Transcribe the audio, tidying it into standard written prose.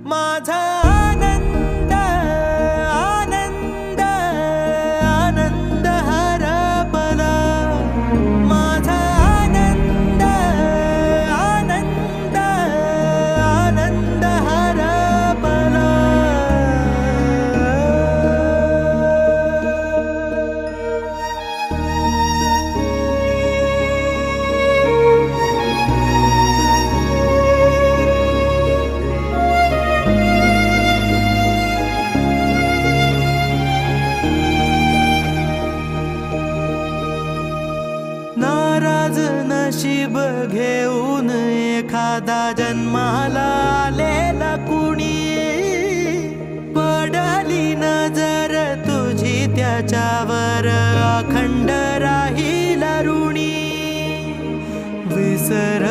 माझा आनंद आनंद आनंद हरपला माझा आनंद आनंद आनंद हरपला नाराज नशीब घेऊन एखादा जन्माला आलेला कुणी पडली नजर तुझी त्याच्यावर अखंड राहील ऋणी विसर